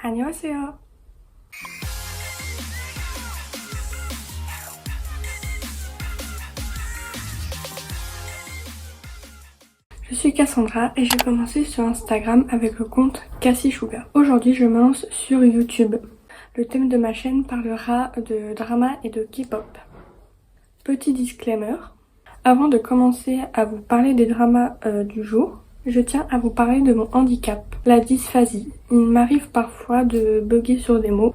안녕하세요. Je suis Cassandra et j'ai commencé sur Instagram avec le compte Cassie Sugar. Aujourd'hui, je me lance sur YouTube. Le thème de ma chaîne parlera de drama et de K-pop. Petit disclaimer, avant de commencer à vous parler des dramas du jour, je tiens à vous parler de mon handicap, la dysphasie. Il m'arrive parfois de bugger sur des mots,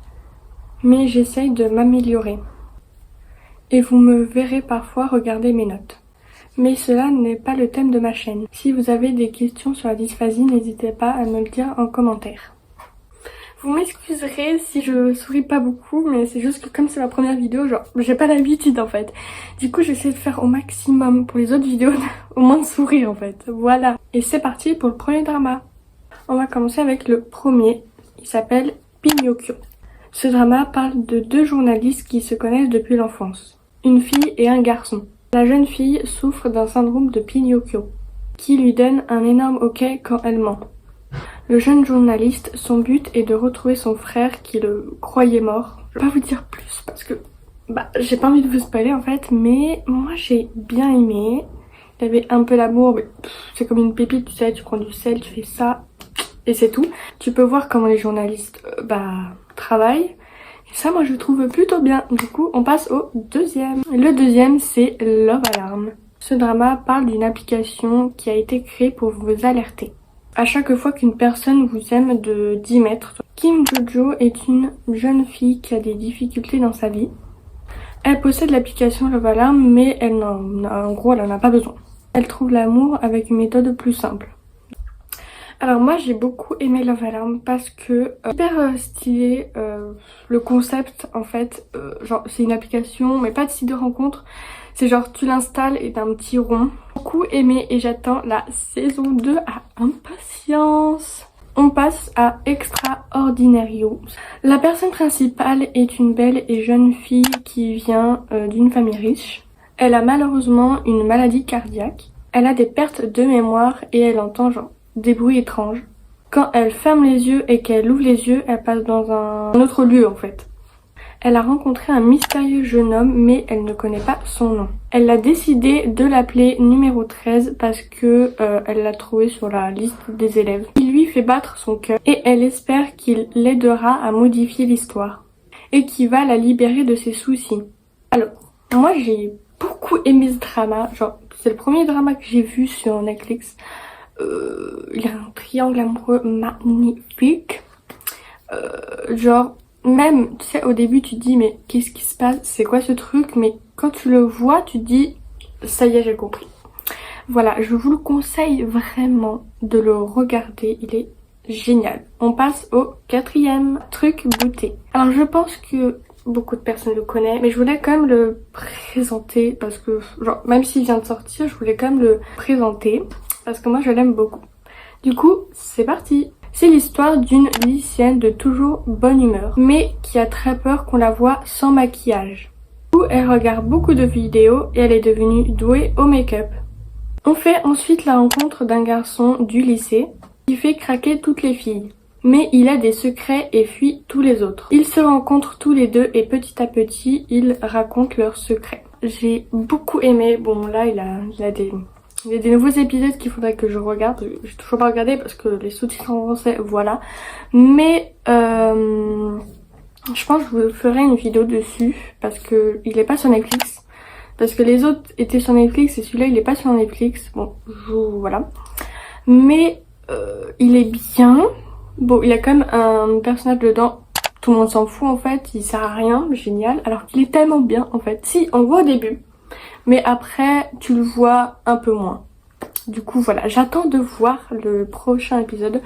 mais j'essaye de m'améliorer. Et vous me verrez parfois regarder mes notes. Mais cela n'est pas le thème de ma chaîne. Si vous avez des questions sur la dysphasie, n'hésitez pas à me le dire en commentaire. Vous m'excuserez si je souris pas beaucoup, mais c'est juste que comme c'est ma première vidéo, genre j'ai pas l'habitude en fait. Du coup j'essaie de faire au maximum pour les autres vidéos, au moins de sourire en fait. Voilà. Et c'est parti pour le premier drama. On va commencer avec le premier. Il s'appelle Pinocchio. Ce drama parle de deux journalistes qui se connaissent depuis l'enfance. Une fille et un garçon. La jeune fille souffre d'un syndrome de Pinocchio, qui lui donne un énorme hoquet quand elle ment. Le jeune journaliste, son but est de retrouver son frère qui le croyait mort. Je vais pas vous dire plus parce que j'ai pas envie de vous spoiler en fait, mais moi j'ai bien aimé. Il y avait un peu d'amour, mais c'est comme une pépite, tu sais, tu prends du sel, tu fais ça et c'est tout. Tu peux voir comment les journalistes travaillent. Et ça moi je trouve plutôt bien. Du coup on passe au deuxième. Le deuxième c'est Love Alarm. Ce drama parle d'une application qui a été créée pour vous alerter à chaque fois qu'une personne vous aime de 10 mètres. Kim Jojo est une jeune fille qui a des difficultés dans sa vie. Elle possède l'application Love Alarm, mais elle n'en a pas besoin. Elle trouve l'amour avec une méthode plus simple. Alors moi j'ai beaucoup aimé Love Alarm parce que hyper stylé, le concept en fait, genre c'est une application mais pas de site de rencontre. C'est genre tu l'installes et t'as un petit rond. Beaucoup aimé et j'attends la saison 2 à impatience. On passe à Extraordinario. La personne principale est une belle et jeune fille qui vient d'une famille riche. Elle a malheureusement une maladie cardiaque. Elle a des pertes de mémoire et elle entend genre des bruits étranges. Quand elle ferme les yeux et qu'elle ouvre les yeux, elle passe dans un autre lieu en fait. Elle a rencontré un mystérieux jeune homme mais elle ne connaît pas son nom. Elle a décidé de l'appeler numéro 13 parce que elle l'a trouvé sur la liste des élèves. Il lui fait battre son cœur et elle espère qu'il l'aidera à modifier l'histoire et qu'il va la libérer de ses soucis. Alors, moi j'ai beaucoup aimé ce drama, genre c'est le premier drama que j'ai vu sur Netflix. Il y a un triangle amoureux magnifique. Genre même, tu sais, au début tu te dis mais qu'est-ce qui se passe, c'est quoi ce truc, mais quand tu le vois tu te dis ça y est j'ai compris. Voilà, je vous le conseille vraiment de le regarder, il est génial. On passe au quatrième, Truc Beauté. Alors je pense que beaucoup de personnes le connaissent, mais je voulais quand même le présenter parce que genre même s'il vient de sortir, je voulais quand même le présenter parce que moi je l'aime beaucoup. Du coup c'est parti. C'est l'histoire d'une lycéenne de toujours bonne humeur, mais qui a très peur qu'on la voie sans maquillage. Du coup, elle regarde beaucoup de vidéos et elle est devenue douée au make-up. On fait ensuite la rencontre d'un garçon du lycée qui fait craquer toutes les filles. Mais il a des secrets et fuit tous les autres. Ils se rencontrent tous les deux et petit à petit, ils racontent leurs secrets. J'ai beaucoup aimé. Bon là, il y a des nouveaux épisodes qu'il faudrait que je regarde. J'ai toujours pas regardé parce que les sous-titres en français, voilà. Mais je pense que je vous ferai une vidéo dessus parce que il est pas sur Netflix. Parce que les autres étaient sur Netflix et celui-là il est pas sur Netflix. Bon, voilà. Mais il est bien. Bon, il y a quand même un personnage dedans. Tout le monde s'en fout en fait. Il sert à rien, génial. Alors qu'il est tellement bien en fait. Si, on le voit au début. Mais après, tu le vois un peu moins. Du coup, voilà, j'attends de voir le prochain épisode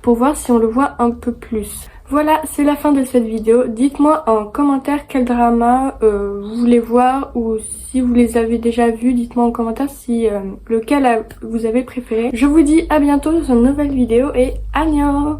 pour voir si on le voit un peu plus. Voilà, c'est la fin de cette vidéo. Dites-moi en commentaire quel drama vous voulez voir ou si vous les avez déjà vus. Dites-moi en commentaire si lequel vous avez préféré. Je vous dis à bientôt dans une nouvelle vidéo et annyeong!